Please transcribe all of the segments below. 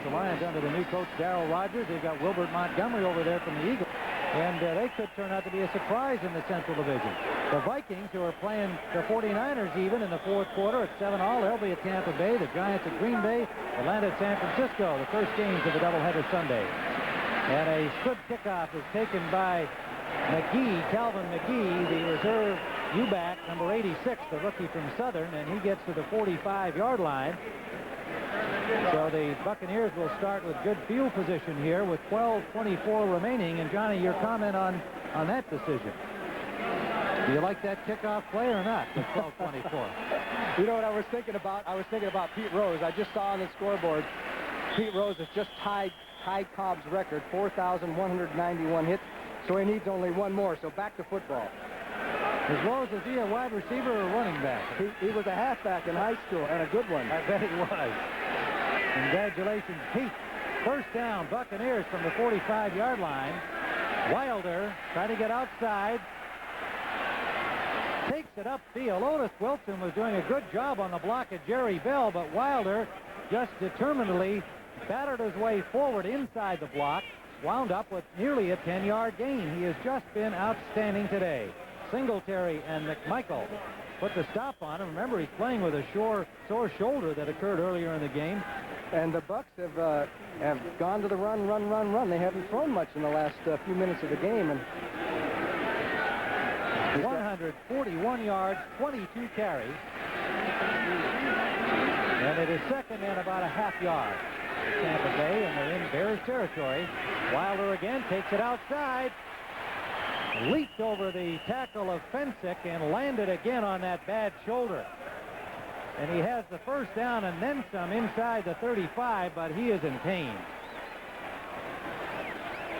the Lions under the new coach, Darryl Rogers. They've got Wilbert Montgomery over there from the Eagles. And they could turn out to be a surprise in the Central Division. The Vikings, who are playing the 49ers even in the fourth quarter at 7-all, they'll be at Tampa Bay. The Giants at Green Bay, Atlanta at San Francisco, the first games of the doubleheader Sunday. And a good kickoff is taken by McGee, Calvin McGee, the reserve U-back, number 86, the rookie from Southern, and he gets to the 45-yard line. So the Buccaneers will start with good field position here with 12:24 remaining. And Johnny, your comment on that decision? Do you like that kickoff play or not with 12:24? You know what I was thinking about? I was thinking about Pete Rose. I just saw on the scoreboard, Pete Rose has just tied Cobb's record, 4,191 hits. So he needs only one more. So back to football. As Rose, is he a wide receiver or running back? He was a halfback in high school, and a good one. I bet he was. Congratulations, Pete. First down, Buccaneers from the 45-yard line. Wilder trying to get outside. Takes it upfield. Otis Wilson was doing a good job on the block of Jerry Bell, but Wilder just determinedly battered his way forward inside the block, wound up with nearly a 10-yard gain. He has just been outstanding today. Singletary and McMichael put the stop on him. Remember, he's playing with a sore shoulder that occurred earlier in the game. And the Bucks have gone to the run. They haven't thrown much in the last few minutes of the game. And 141 yards, 22 carries. And it is second and about a half yard for Tampa Bay, and they're in Bears territory. Wilder again takes it outside. Leaped over the tackle of Fensick and landed again on that bad shoulder. And he has the first down and then some inside the 35, but he is in pain.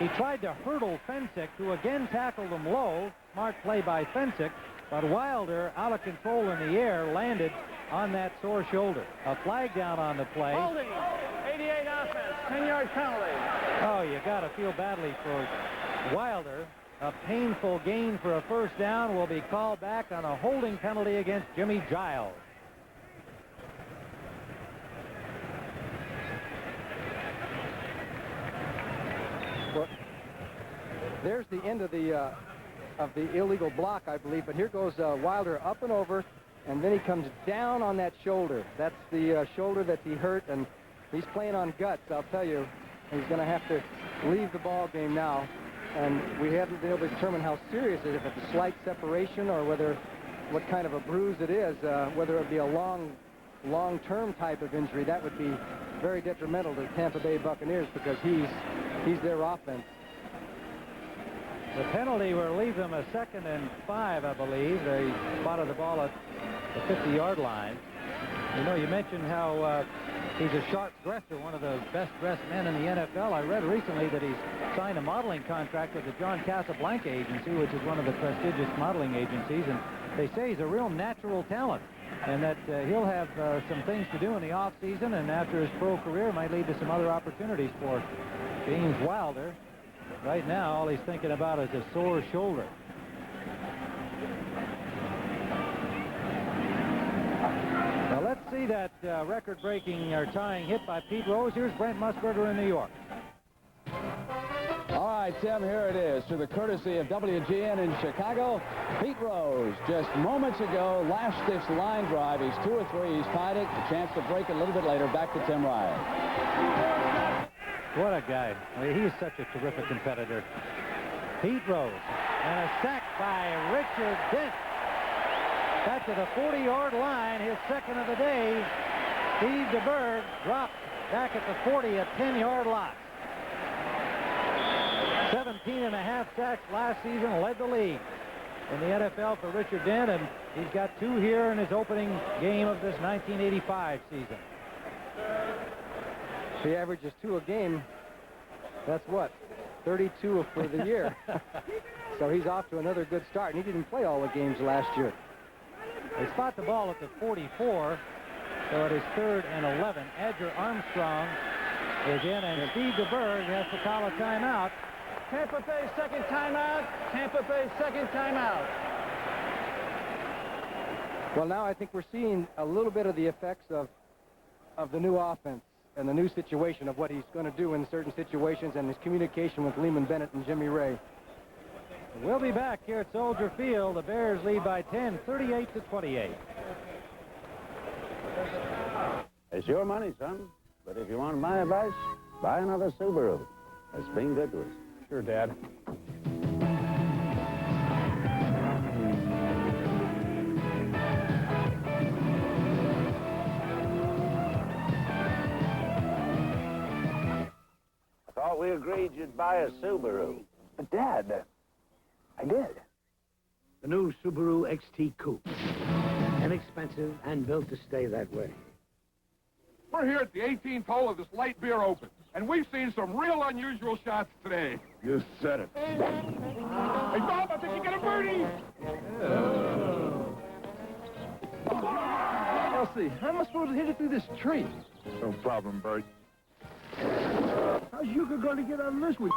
He tried to hurdle Fensick, who again tackled him low. Smart play by Fensick, but Wilder, out of control in the air, landed on that sore shoulder. A flag down on the play. Holding, 88 offense, 10-yard penalty. Oh, you got to feel badly for Wilder. A painful gain for a first down will be called back on a holding penalty against Jimmy Giles. Well, there's the end of the illegal block, I believe. But here goes Wilder up and over, and then he comes down on that shoulder. That's the shoulder that he hurt, and he's playing on guts, I'll tell you. He's going to have to leave the ball game now. And we haven't been able to determine how serious it is, if it's a slight separation or what kind of a bruise it is, whether it be a long-term type of injury. That would be very detrimental to the Tampa Bay Buccaneers because he's their offense. The penalty will leave them a 2nd and 5, I believe. They spotted the ball at the 50-yard line. You know, you mentioned how he's a sharp dresser, one of the best-dressed men in the NFL. I read recently that he's signed a modeling contract with the John Casablanca Agency, which is one of the prestigious modeling agencies, and they say he's a real natural talent, and that he'll have some things to do in the off-season, and after his pro career might lead to some other opportunities for James Wilder. Right now, all he's thinking about is a sore shoulder. Now let's see that record-breaking or tying hit by Pete Rose. Here's Brent Musburger in New York. All right, Tim, here it is. Through the courtesy of WGN in Chicago, Pete Rose just moments ago, last-ditch line drive. He's 2 or 3. He's tied it. A chance to break a little bit later. Back to Tim Ryan. What a guy. I mean, he's such a terrific competitor. Pete Rose. And a sack by Richard Dent. Back to the 40-yard line, his second of the day. Steve DeBerg dropped back at the 40, a 10-yard loss. 17.5 sacks last season, led the league in the NFL for Richard Dent, and he's got 2 here in his opening game of this 1985 season. If he averages 2 a game, that's what? 32 for the year. So he's off to another good start, and he didn't play all the games last year. They spot the ball at the 44, so it is 3rd and 11. Edgar Armstrong is in, and Steve DeBerg has to call a timeout. Tampa Bay second timeout. Tampa Bay second timeout. Well, now I think we're seeing a little bit of the effects of the new offense. and the new situation of what he's going to do in certain situations and his communication with Lehman Bennett and Jimmy Ray. We'll be back here at Soldier Field. The Bears lead by 10, 38-28. It's your money, son. But if you want my advice, buy another Subaru. It's been good to us. Sure, Dad. I thought we agreed you'd buy a Subaru. But, Dad, I did. The new Subaru XT Coupe. Inexpensive and built to stay that way. We're here at the 18th hole of this light beer open, and we've seen some real unusual shots today. You said it. Hey, Bob, I think you got a birdie. Elsie, how am I supposed to hit it through this tree? No problem, Bert. How's Yuka going to get on this one?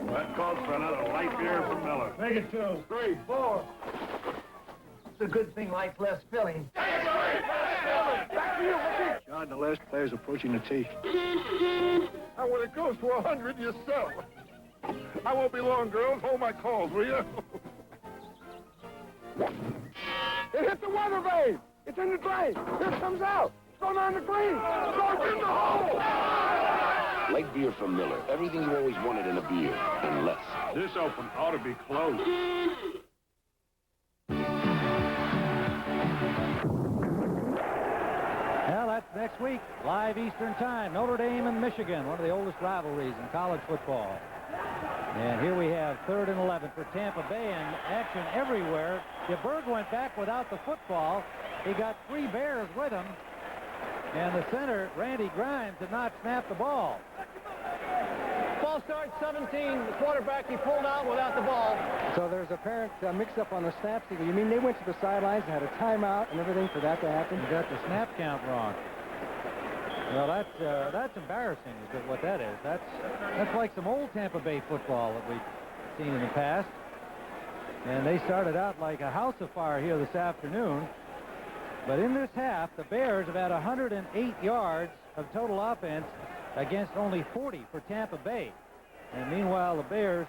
That calls for another light beer from Miller. Make it 2, 3, 4. It's a good thing life's less filling. John, the last player's approaching the tee. Now, when it goes to 100, you sell. I won't be long, girls. Hold my calls, will you? It hit the weather vane. It's in the drain. Here it comes out. It's going on the green. It's going in the hole. Light beer from Miller. Everything you always wanted in a beer, and less. This open ought to be closed. Well, that's next week, live Eastern Time. Notre Dame and Michigan, one of the oldest rivalries in college football. And here we have 3rd and 11 for Tampa Bay, and action everywhere. DeBerg went back without the football. He got 3 Bears with him. And the center, Randy Grimes, did not snap the ball. Ball starts 17. The quarterback, he pulled out without the ball. So there's apparent mix-up on the snaps. You mean they went to the sidelines and had a timeout and everything for that to happen? You got the snap count wrong. Well, that's embarrassing, is what that is. That's like some old Tampa Bay football that we've seen in the past. And they started out like a house of fire here this afternoon. But in this half, the Bears have had 108 yards of total offense against only 40 for Tampa Bay. And meanwhile, the Bears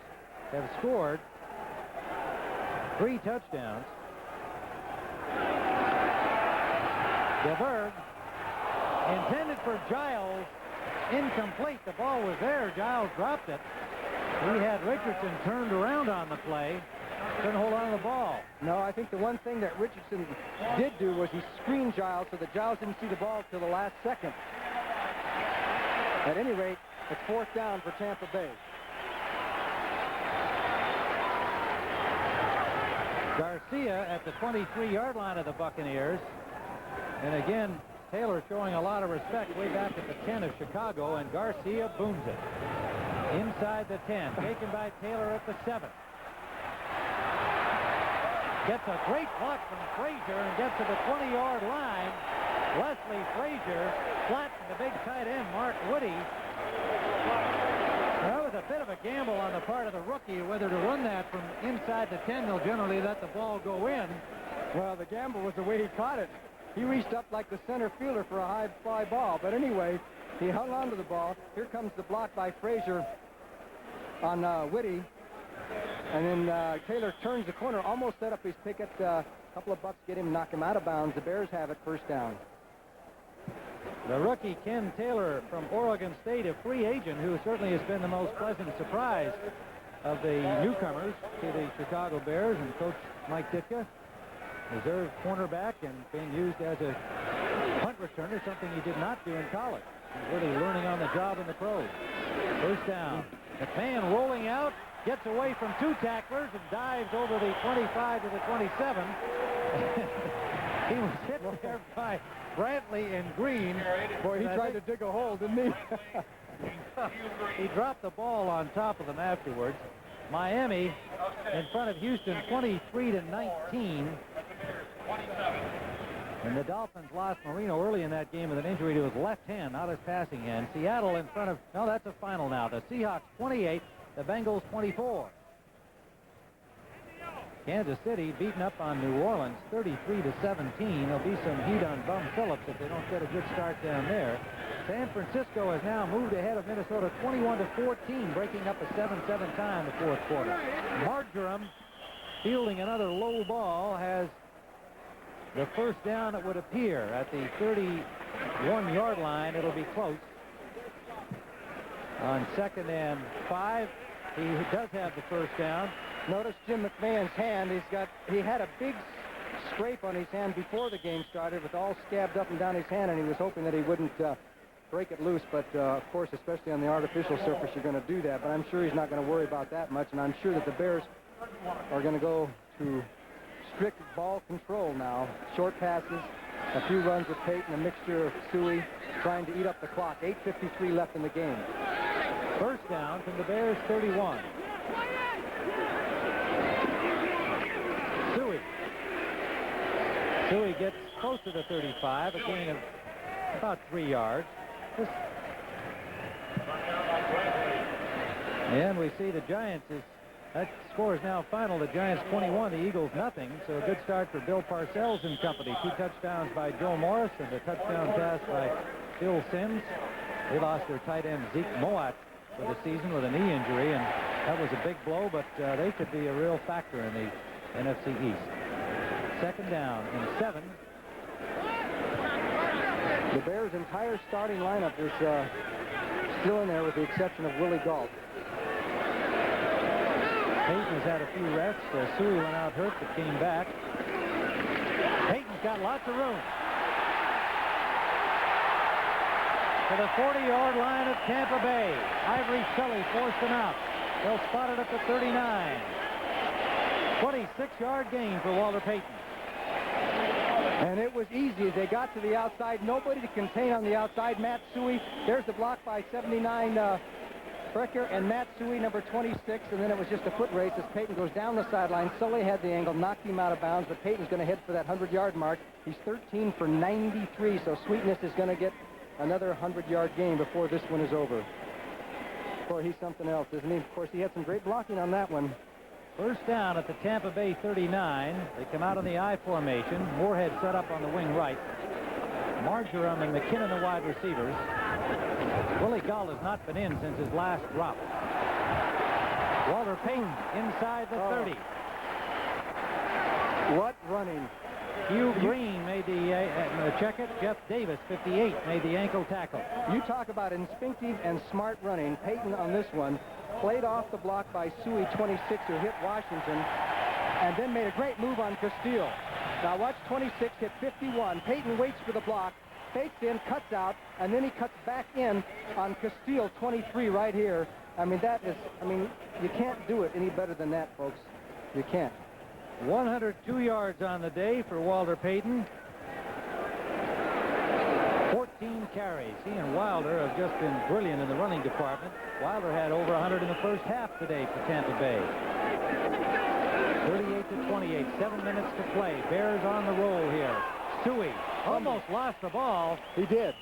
have scored 3 touchdowns. DeBerg, intended for Giles, incomplete. The ball was there. Giles dropped it. He had Richardson turned around on the play. Couldn't hold on to the ball. No, I think the one thing that Richardson did do was he screened Giles so that Giles didn't see the ball till the last second. At any rate, it's 4th down for Tampa Bay. Garcia at the 23-yard line of the Buccaneers. And again, Taylor showing a lot of respect way back at the 10 of Chicago, and Garcia booms it. Inside the 10, taken by Taylor at the 7. Gets a great block from Frazier and gets to the 20-yard line. Leslie Frazier flattened the big tight end, Mark Woody. That was a bit of a gamble on the part of the rookie whether to run that from inside the 10. They'll generally let the ball go in. Well, the gamble was the way he caught it. He reached up like the center fielder for a high fly ball. But anyway, he hung on to the ball. Here comes the block by Frazier on Whitty. And then Taylor turns the corner, almost set up his pick at a couple of bucks, get him, knock him out of bounds. The Bears have it, 1st down. The rookie Ken Taylor from Oregon State, a free agent who certainly has been the most pleasant surprise of the newcomers to the Chicago Bears, and Coach Mike Ditka, reserve cornerback and being used as a punt returner, something he did not do in college. He's really learning on the job in the pros. 1st down. McMahon rolling out, gets away from 2 tacklers and dives over the 25 to the 27. He was hit there by Brantley and Green. Boy, he tried to dig a hole, didn't he? He dropped the ball on top of them afterwards. Miami in front of Houston 23 to 19. And the Dolphins lost Marino early in that game with an injury to his left hand, not his passing hand. Seattle in front of, no, that's a final now. The Seahawks 28, the Bengals 24. Kansas City beaten up on New Orleans 33-17. There'll be some heat on Bum Phillips if they don't get a good start down there. San Francisco has now moved ahead of Minnesota 21-14, breaking up a 7-7 tie in the fourth quarter. Marjoram, fielding another low ball, has the first down, it would appear, at the 31-yard line. It'll be close. On 2nd and 5, he does have the first down. Notice Jim McMahon's hand. He had a big scrape on his hand before the game started, with all scabbed up and down his hand, and he was hoping that he wouldn't break it loose. But of course, especially on the artificial surface, you're going to do that. But I'm sure he's not going to worry about that much, and I'm sure that the Bears are going to go to strict ball control now. Short passes, a few runs with Payton, a mixture of Suey, trying to eat up the clock. 8:53 left in the game. First down from the Bears 31. Suey gets close to the 35, a gain of about 3 yards. And we see the Giants that score is now final. The Giants 21, the Eagles nothing. So a good start for Bill Parcells and company. 2 touchdowns by Joe Morris and a touchdown pass by Bill Sims. They lost their tight end Zeke Moat for the season with a knee injury, and that was a big blow, but they could be a real factor in the NFC East. 2nd down and 7. The Bears' entire starting lineup is still in there with the exception of Willie Gault. Payton has had a few rests. Suey went out hurt but came back. Payton's got lots of room. To the 40-yard line of Tampa Bay. Ivory Shelley forced him out. They'll spot it at the 39. 26-yard gain for Walter Payton. And it was easy as they got to the outside. Nobody to contain on the outside. Matt Suey. There's the block by 79 Brecker and Matt Suey, number 26. And then it was just a foot race as Payton goes down the sideline. Sully had the angle, knocked him out of bounds, but Payton's going to head for that 100-yard mark. He's 13 for 93, so Sweetness is going to get another 100-yard game before this one is over. Boy, he's something else, isn't he? Of course, he had some great blocking on that one. First down at the Tampa Bay 39. They come out in the I formation. Moorhead set up on the wing right. Marjoram and McKinnon the wide receivers. Willie Gault has not been in since his last drop. Walter Payton inside the 30. What running. Hugh Green made the check it. Jeff Davis, 58, made the ankle tackle. You talk about instinctive and smart running. Payton on this one played off the block by Suey, 26, who hit Washington, and then made a great move on Castile. Now watch 26 hit 51. Payton waits for the block, fakes in, cuts out, and then he cuts back in on Castile, 23, right here. I mean, you can't do it any better than that, folks. You can't. 102 yards on the day for Walter Payton. 14 carries. He and Wilder have just been brilliant in the running department. Wilder had over 100 in the first half today for Tampa Bay. 38-28, 7 minutes to play. Bears on the roll here. Suey almost lost the ball. He did.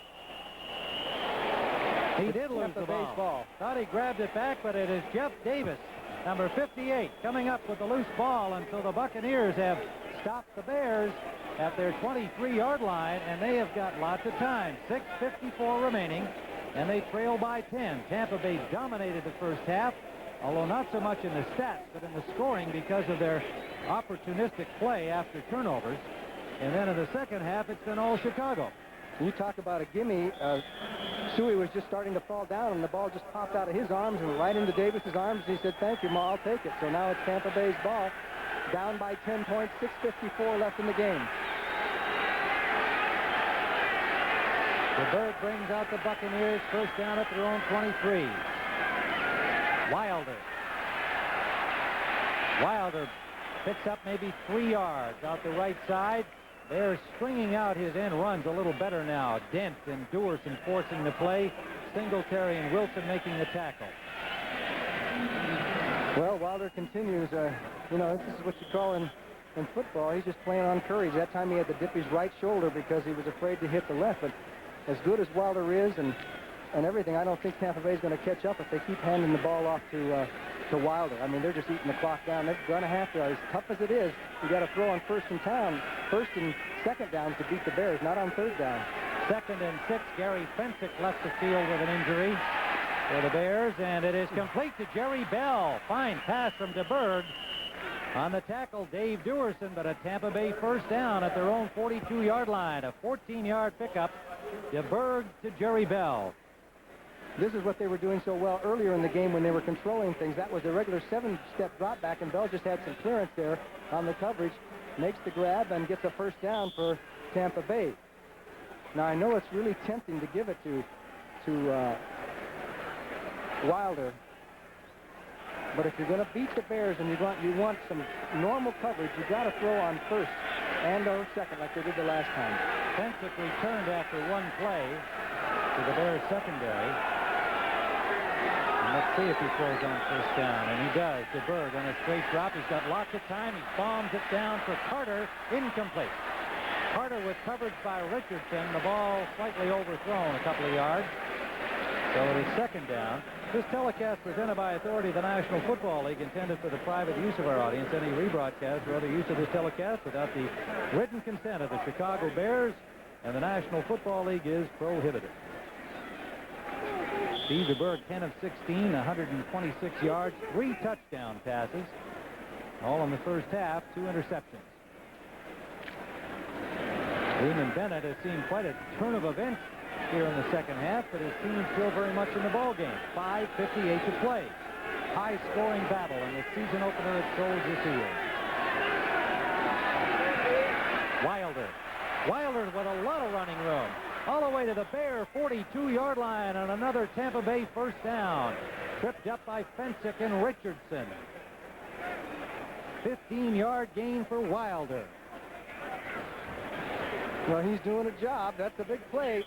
He did lose the ball. Thought he grabbed it back, but it is Jeff Davis, number 58, coming up with the loose ball until the Buccaneers have stopped the Bears at their 23-yard line, and they have got lots of time. 6:54 remaining, and they trail by 10. Tampa Bay dominated the first half, although not so much in the stats, but in the scoring because of their opportunistic play after turnovers. And then in the second half, it's been all Chicago. You talk about a gimme. Suey was just starting to fall down, and the ball just popped out of his arms and right into Davis's arms. He said, "Thank you, Ma, I'll take it." So now it's Tampa Bay's ball, down by 10 points, 6:54 left in the game. The Bird brings out the Buccaneers, first down at their own 23. Wilder picks up maybe 3 yards out the right side. They're stringing out his end runs a little better now. Dent and Dewars enforcing the play. Singletary and Wilson making the tackle. Well, Wilder continues. You know, this is what you call in football. He's just playing on courage. That time he had to dip his right shoulder because he was afraid to hit the left. But as good as Wilder is and everything, I don't think Tampa Bay is going to catch up if they keep handing the ball off to to Wilder. I mean, they're just eating the clock down. They're going to have to, as tough as it is, you got to throw on first and second downs to beat the Bears, not on third down. 2nd and 6. Gary Fensick left the field with an injury for the Bears, and it is complete to Jerry Bell. Fine pass from DeBerg. On the tackle, Dave Duerson, but a Tampa Bay first down at their own 42-yard line. A 14-yard pickup. DeBerg to Jerry Bell. This is what they were doing so well earlier in the game when they were controlling things. That was a regular 7-step drop back, and Bell just had some clearance there on the coverage. Makes the grab and gets a first down for Tampa Bay. Now, I know it's really tempting to give it to Wilder. But if you're going to beat the Bears and you want some normal coverage, you got to throw on first and or second like they did the last time. Fensick returned after one play to the Bears secondary. And let's see if he throws on first down. And he does. DeBerg on a straight drop. He's got lots of time. He bombs it down for Carter. Incomplete. Carter with coverage by Richardson. The ball slightly overthrown a couple of yards. So it is second down. This telecast presented by authority of the National Football League, intended for the private use of our audience. Any rebroadcast or other use of this telecast without the written consent of the Chicago Bears and the National Football League is prohibited. Steve DeBerg, 10 of 16, 126 yards, 3 touchdown passes, all in the first half, 2 interceptions. Raymond Bennett has seen quite a turn of events here in the second half, but his team is still very much in the ball game. 5:58 to play. High-scoring battle in the season opener at Soldier Field. Wilder with a lot of running room. All the way to the Bear 42-yard line on another Tampa Bay first down. Tripped up by Fensick and Richardson. 15-yard gain for Wilder. Well, he's doing a job. That's a big play.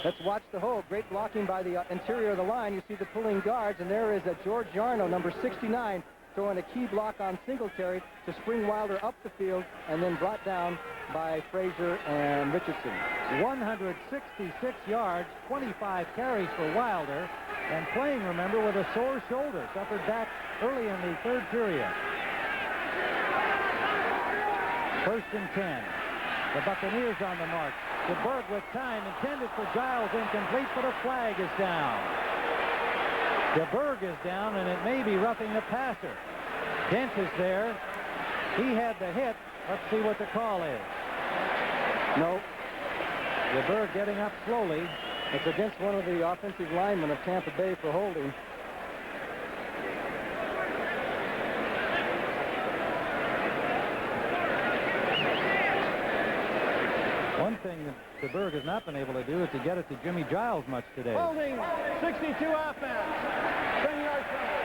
Let's watch the hold. Great blocking by the interior of the line. You see the pulling guards, and there is a George Yarno, number 69, throwing a key block on Singletary to spring Wilder up the field, and then brought down by Frazier and Richardson. 166 yards, 25 carries for Wilder, and playing, remember, with a sore shoulder, suffered back early in the third period. 1st and 10. The Buccaneers on the march. DeBerg with time, intended for Giles, incomplete, but a flag is down. DeBerg is down, and it may be roughing the passer. Dent is there. He had the hit. Let's see what the call is. No. DeBerg getting up slowly. It's against one of the offensive linemen of Tampa Bay for holding. One thing that DeBerg has not been able to do is to get it to Jimmy Giles much today. Holding, 62 offense. 10-yard penalty.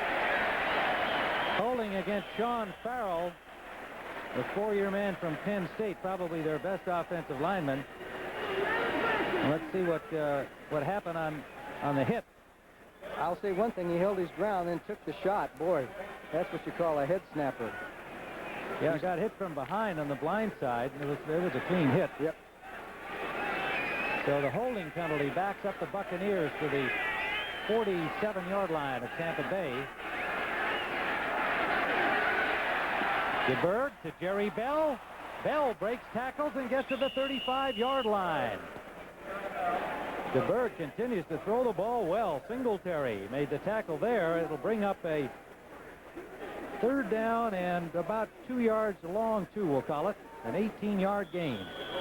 Holding against Sean Farrell, the 4-year man from Penn State, probably their best offensive lineman. Let's see what happened on the hit. I'll say one thing. He held his ground, then took the shot. Boy, that's what you call a head snapper. Yeah, got hit from behind on the blind side. It was a clean hit. Yep. So the holding penalty backs up the Buccaneers to the 47-yard line of Tampa Bay. DeBerg to Jerry Bell. Bell breaks tackles and gets to the 35-yard line. DeBerg continues to throw the ball well. Singletary made the tackle there. It'll bring up a 3rd down and about 2 yards long, too, we'll call it. An 18-yard gain.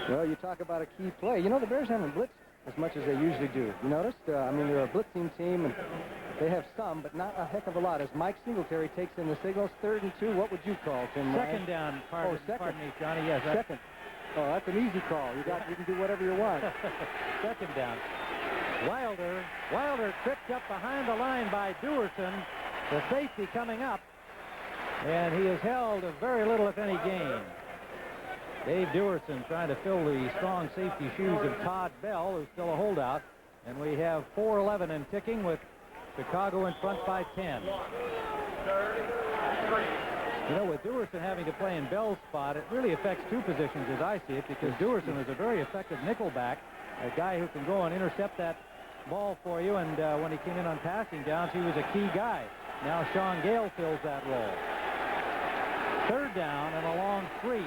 Well, you talk about a key play. You know, the Bears haven't blitzed as much as they usually do. You noticed? I mean, they're a blitzing team, and they have some, but not a heck of a lot. As Mike Singletary takes in the signals, 3rd and 2, what would you call, Tim? Second down, pardon me, Johnny. Yes, second. Oh, that's an easy call. You can do whatever you want. Second down. Wilder tripped up behind the line by Duerson. The safety coming up, and he has held very little, if any, gain. Dave Duerson trying to fill the strong safety shoes of Todd Bell, who's still a holdout. And we have 4:11 and ticking with Chicago in front by 10. You know, with Duerson having to play in Bell's spot, it really affects 2 positions as I see it, because Duerson is a very effective nickelback, a guy who can go and intercept that ball for you, and when he came in on passing downs, he was a key guy. Now Sean Gale fills that role. Third down and a long 3.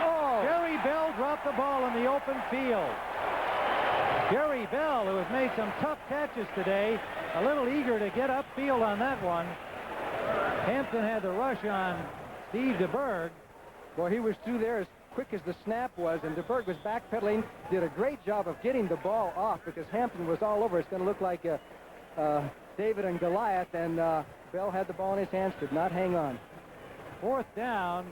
Oh! Jerry Bell dropped the ball in the open field. Jerry Bell, who has made some tough catches today, a little eager to get upfield on that one. Hampton had the rush on Steve DeBerg. Boy, he was through there as quick as the snap was, and DeBerg was backpedaling, did a great job of getting the ball off because Hampton was all over. It's going to look like David and Goliath, and Bell had the ball in his hands, could not hang on. Fourth down,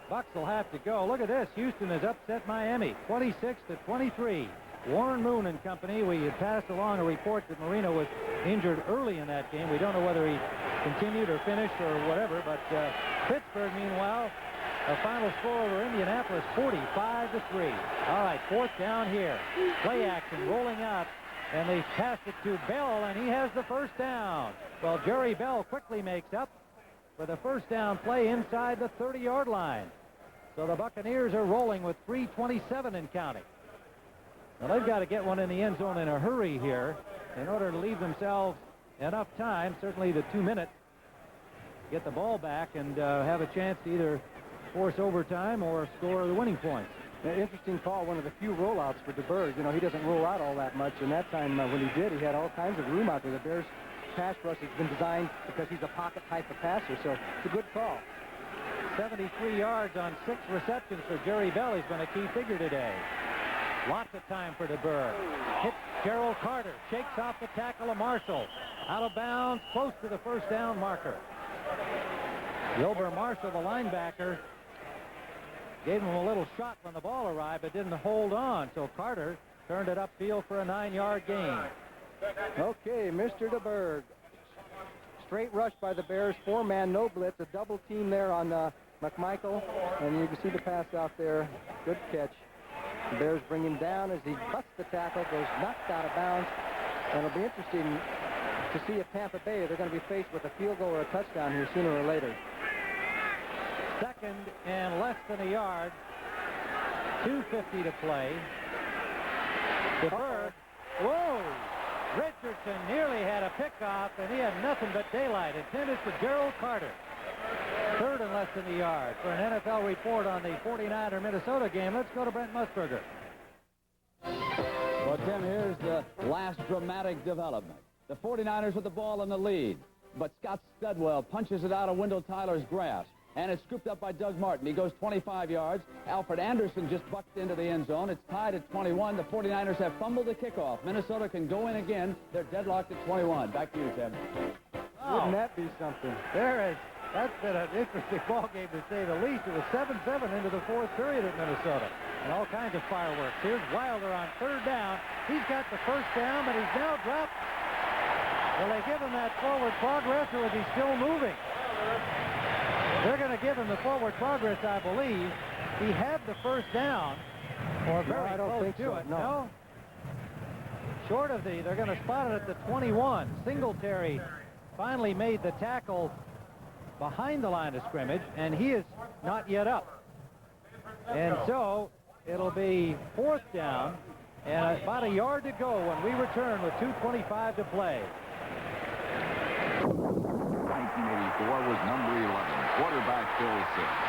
Bucks will have to go. Look at this. Houston has upset Miami, 26-23. Warren Moon and company. We had passed along a report that Marino was injured early in that game. We don't know whether he continued or finished or whatever, but Pittsburgh, meanwhile, a final score over Indianapolis, 45-3. All right, fourth down here. Play action rolling out, and they pass it to Bell, and he has the first down. Well, Jerry Bell quickly makes up for the first down play inside the 30-yard line. So the Buccaneers are rolling with 3:27 and counting. Now they've got to get one in the end zone in a hurry here in order to leave themselves enough time, certainly the 2 minutes, get the ball back and have a chance to either force overtime or score the winning points. An interesting call, one of the few rollouts for DeBerg. You know, he doesn't roll out all that much, and that time when he did, he had all kinds of room out there. The Bears' pass rush has been designed because he's a pocket type of passer, so it's a good call. 73 yards on 6 receptions for Jerry Bell. He's been a key figure today. Lots of time for DeBerg. Hits Gerald Carter. Shakes off the tackle of Marshall. Out of bounds, close to the first down marker. Wilbur Marshall, the linebacker, gave him a little shot when the ball arrived, but didn't hold on. So Carter turned it upfield for a 9-yard gain. Okay, Mr. DeBerg. Straight rush by the Bears. 4-man, no blitz. A double team there on McMichael. And you can see the pass out there. Good catch. The Bears bring him down as he busts the tackle, goes knocked out of bounds. And it'll be interesting to see if Tampa Bay, they're going to be faced with a field goal or a touchdown here sooner or later. Second and less than a yard. 2:50 to play. DeBerg. Whoa! Richardson nearly had a pickoff, and he had nothing but daylight. Intended for Gerald Carter. Third and less than a yard. For an NFL report on the 49er Minnesota game, let's go to Brent Musburger. Well, Tim, here's the last dramatic development. The 49ers with the ball in the lead, but Scott Studwell punches it out of Wendell Tyler's grasp, and it's scooped up by Doug Martin. He goes 25 yards. Alfred Anderson just bucked into the end zone. It's tied at 21. The 49ers have fumbled the kickoff. Minnesota can go in again. They're deadlocked at 21. Back to you, Tim. Oh. Wouldn't that be something? That's been an interesting ball game, to say the least. It was 7-7 into the fourth period at Minnesota, and all kinds of fireworks. Here's Wilder on third down. He's got the first down, but he's now dropped. Will they give him that forward progress, or is he still moving? They're going to give him the forward progress, I believe. He had the first down, or very close to it. No. Short of they're going to spot it at the 21. Singletary finally made the tackle behind the line of scrimmage, and he is not yet up. And so it'll be fourth down and about a yard to go when we return with 2:25 to play. 1984 was number 11, quarterback Phil Simms.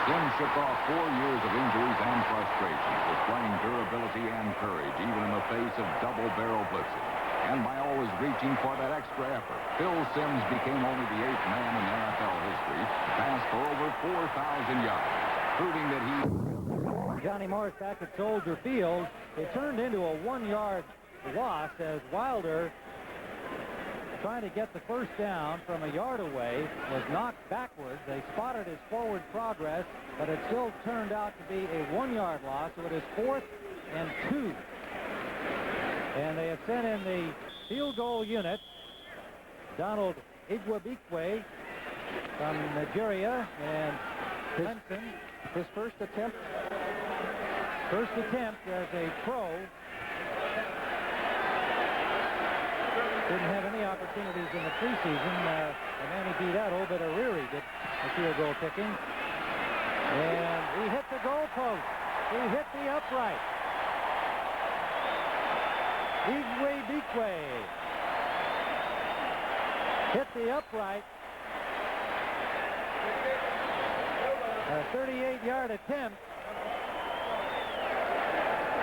Simms shook off 4 years of injuries and frustrations, displaying durability and courage even in the face of double-barrel blitzing. And by always reaching for that extra effort, Phil Simms became only the 8th man in NFL history to pass for over 4,000 yards, proving that he... Johnny Morris back at Soldier Field. It turned into a 1-yard loss as Wilder, trying to get the first down from a yard away, was knocked backwards. They spotted his forward progress, but it still turned out to be a 1-yard loss, so it is 4th and 2. And they have sent in the field goal unit, Donald Igwebikwe from Nigeria, and Clemson. His first attempt as a pro. Didn't have any opportunities in the preseason. The man he beat out, Obed Ariri, did the field goal kicking. And he hit the goalpost. He hit the upright. Midway hit the upright. A 38-yard attempt.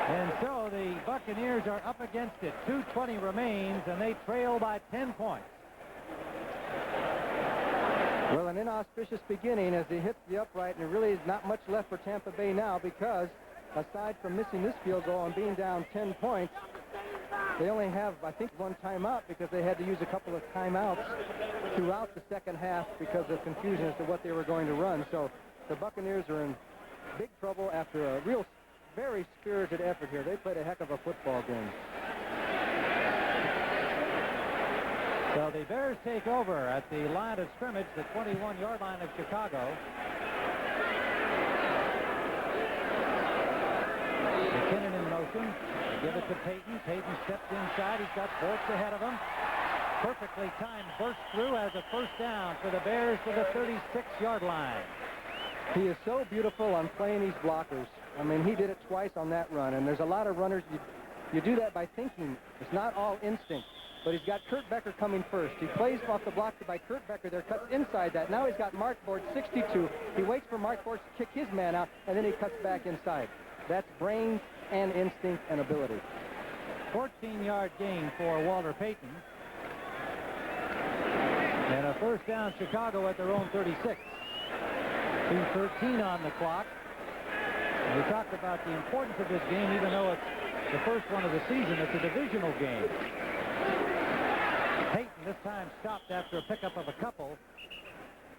And so the Buccaneers are up against it. 2:20 remains, and they trail by 10 points. Well, an inauspicious beginning as they hit the upright, and there really is not much left for Tampa Bay now because aside from missing this field goal and being down 10 points, they only have, I think, one timeout because they had to use a couple of timeouts throughout the second half because of confusion as to what they were going to run. So the Buccaneers are in big trouble after a real, very spirited effort here. They played a heck of a football game. So the Bears take over at the line of scrimmage, the 21-yard line of Chicago. McKinnon in motion. They give it to Payton. Payton steps inside. He's got Bortz ahead of him. Perfectly timed burst through as a first down for the Bears to the 36-yard line. He is so beautiful on playing these blockers. I mean, he did it twice on that run, and there's a lot of runners, you do that by thinking. It's not all instinct, but he's got Kurt Becker coming first. He plays off the block by Kurt Becker there, cuts inside that. Now he's got Mark Bortz, 62. He waits for Mark Bortz to kick his man out, and then he cuts back inside. That's brains and instinct and ability. 14-yard gain for Walter Payton. And a first down, Chicago at their own 36. 2:13 on the clock. And we talked about the importance of this game, even though it's the first one of the season. It's a divisional game. Payton this time stopped after a pickup of a couple.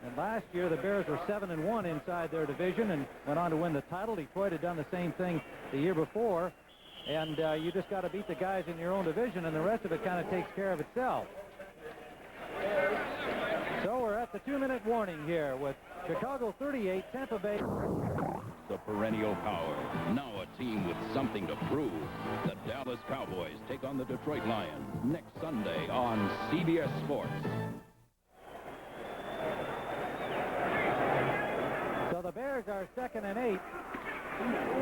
And last year, the Bears were 7-1 inside their division and went on to win the title. Detroit had done the same thing the year before. And you just got to beat the guys in your own division, and the rest of it kind of takes care of itself. So we're at the 2-minute warning here with Chicago 38, Tampa Bay. The perennial power. Now a team with something to prove. The Dallas Cowboys take on the Detroit Lions next Sunday on CBS Sports. So the Bears are 2nd and 8.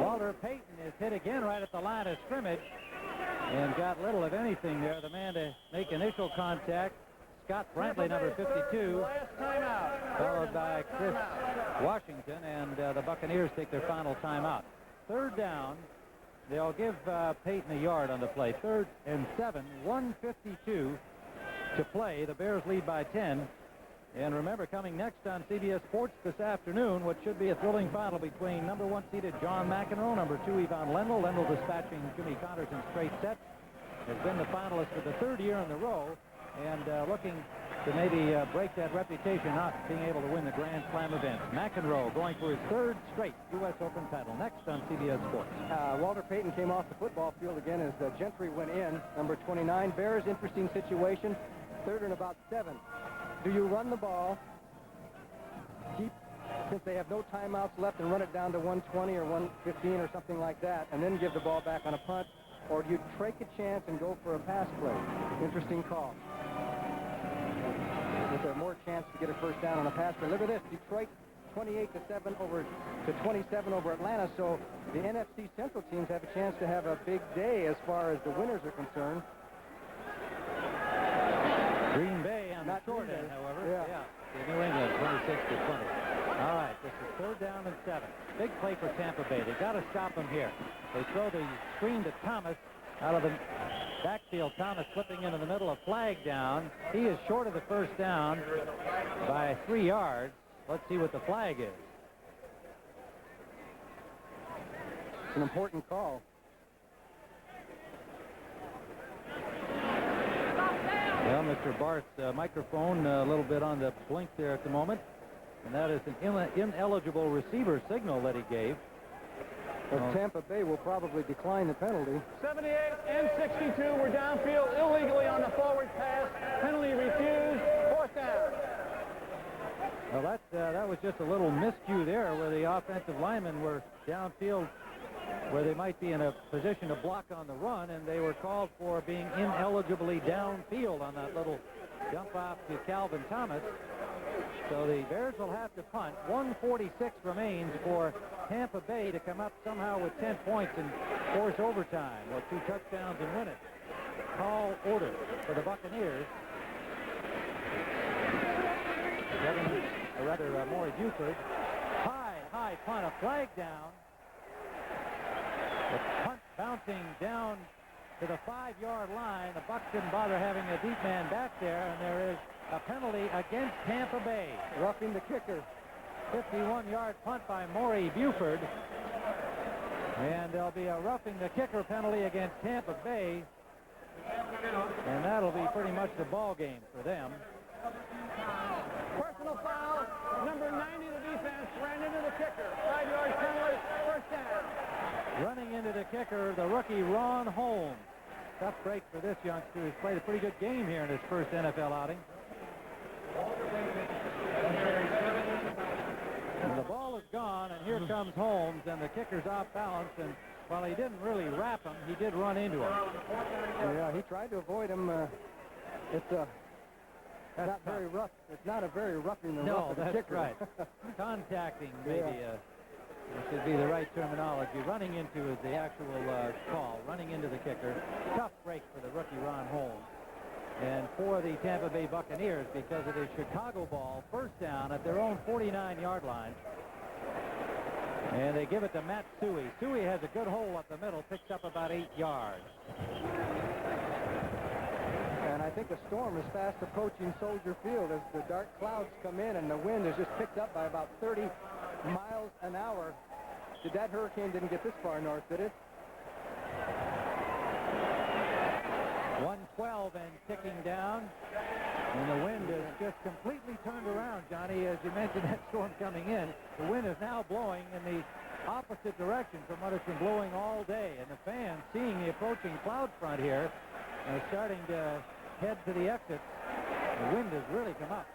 Walter Payton is hit again right at the line of scrimmage and got little of anything there. The man to make initial contact, Scott Brantley, number 52, followed by Chris Washington, and the Buccaneers take their final timeout. Third down. They'll give Payton a yard on the play. 3rd and 7, 1:52 to play. The Bears lead by 10. And remember, coming next on CBS Sports this afternoon, what should be a thrilling battle between number 1 seeded John McEnroe, number 2 Yvonne Lendl. Lendl dispatching Jimmy Connors in straight sets. Has been the finalist for the 3rd year in a row, and looking to maybe break that reputation, not being able to win the Grand Slam event. McEnroe going for his 3rd straight U.S. Open title. Next on CBS Sports. Walter Payton came off the football field again as Gentry went in, number 29. Bears, interesting situation. 3rd and about 7. Do you run the ball, since they have no timeouts left, and run it down to 120 or 115 or something like that, and then give the ball back on a punt? Or do you take a chance and go for a pass play? Interesting call. With a more chance to get a first down on a pass play. Look at this, Detroit 28-7 over to 27 over Atlanta. So the NFC Central teams have a chance to have a big day as far as the winners are concerned. Green Bay on the short end, however. Yeah. New England 26-20. All right, this is 3rd down and 7. Big play for Tampa Bay. They got to stop them here. They throw the screen to Thomas out of the backfield. Thomas slipping into the middle, a flag down. He is short of the first down by 3 yards. Let's see what the flag is. It's an important call. Well, Mr. Barth's microphone a little bit on the blink there at the moment, and that is an ineligible receiver signal that he gave. Well, Tampa Bay will probably decline the penalty. 78 and 62 were downfield illegally on the forward pass. Penalty refused. 4th down. Well, that was just a little miscue there where the offensive linemen were downfield where they might be in a position to block on the run, and they were called for being ineligibly downfield on that little jump off to Calvin Thomas. So the Bears will have to punt. 1:46 remains for Tampa Bay to come up somehow with 10 points and force overtime. Well, 2 touchdowns and win it. tall order for the Buccaneers. Maury Buford. High punt, a flag down. The punt bouncing down to the 5-yard line. The Bucs didn't bother having a deep man back there, and there is a penalty against Tampa Bay. Roughing the kicker. 51-yard punt by Maury Buford. And there'll be a roughing the kicker penalty against Tampa Bay. And that'll be pretty much the ball game for them. Personal foul. Number 90 of the defense ran into the kicker. 5-yard penalty. First down. Running into the kicker, the rookie Ron Holmes. Tough break for this youngster who's played a pretty good game here in his first NFL outing. And the ball is gone, and here comes Holmes, and the kicker's off balance, and while he didn't really wrap him, he did run into him. Yeah, he tried to avoid him. It's not very rough. It's not a very roughing the rough of the kicker. Right. Contacting, maybe, which would be the right terminology. Running into is the actual call. Running into the kicker. Tough break for the rookie Ron Holmes. And for the Tampa Bay Buccaneers, because it is Chicago ball, first down at their own 49-yard line. And they give it to Matt Suey. Suey has a good hole up the middle, picks up about 8 yards. And I think a storm is fast approaching Soldier Field as the dark clouds come in and the wind is just picked up by about 30 miles an hour. That hurricane didn't get this far north, did it? 112 and ticking down. And the wind is just completely turned around, Johnny. As you mentioned, that storm coming in. The wind is now blowing in the opposite direction from what it's been blowing all day. And the fans, seeing the approaching cloud front here, are starting to head to the exits. The wind has really come up.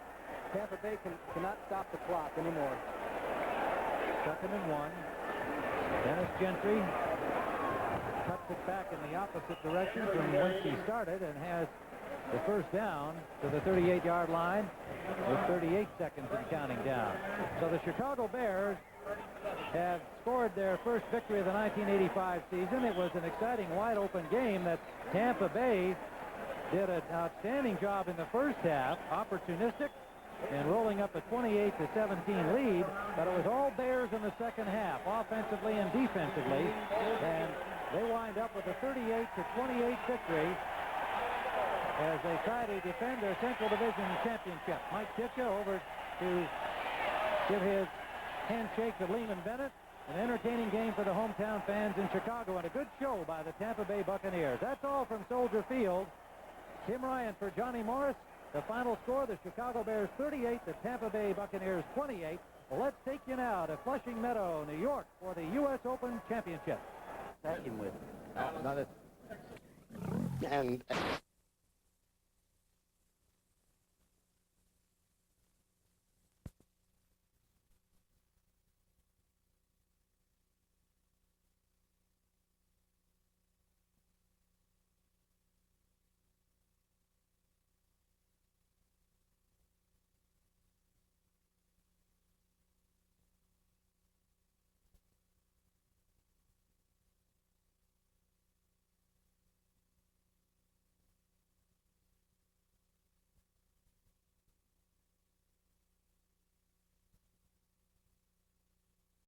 Tampa Bay cannot stop the clock anymore. 2nd and 1. Dennis Gentry cuts it back in the opposite direction from whence he started and has the first down to the 38-yard line with 38 seconds and counting down. So the Chicago Bears have scored their first victory of the 1985 season. It was an exciting, wide-open game that Tampa Bay did an outstanding job in the first half, opportunistic, and rolling up a 28-17 lead, but it was all Bears in the second half, offensively and defensively, and they wind up with a 38-28 victory as they try to defend their Central Division championship. Mike Ditka over to give his handshake to Lehman Bennett. An entertaining game for the hometown fans in Chicago, and a good show by the Tampa Bay Buccaneers. That's all from Soldier Field. Tim Ryan for Johnny Morris. The final score, the Chicago Bears 38, the Tampa Bay Buccaneers 28. Well, let's take you now to Flushing Meadow, New York, for the U.S. Open Championship. That in with. And